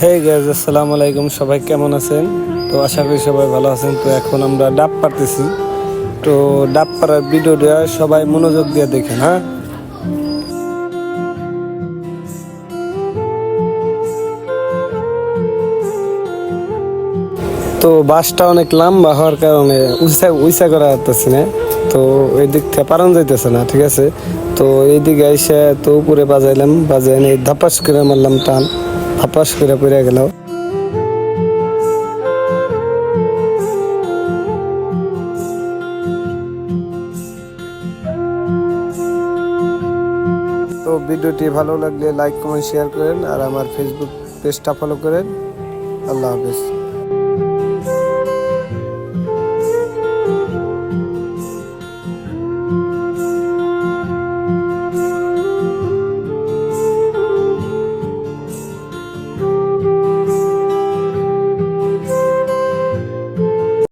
Hey guys, আসসালামু আলাইকুম। সবাই কেমন আছেন? তো আশা করি সবাই ভালো আছেন। তো এখন আমরা ডাব পারতেছি। তো ডাব পাড়ার ভিডিওটা সবাই মনোযোগ দিয়ে দেখেন, হ্যাঁ। তো বাসটা অনেক লম্বা হওয়ার কারণে উঁচা উঁচা করা যাচ্ছে না। তো ওই দিক থেকে পারান যাইতেছে না, ঠিক আছে। তো এইদিকে এসে তো উপরে বাজাইলাম, বাজাই নিয়ে ধাপাস করে মারলাম টান, ধাপাস করে পড়ে গেল। তো ভিডিওটি ভালো লাগলে লাইক কমেন্ট শেয়ার করেন, আর আমার ফেসবুক পেজটা ফলো করেন। আল্লাহ হাফেজ।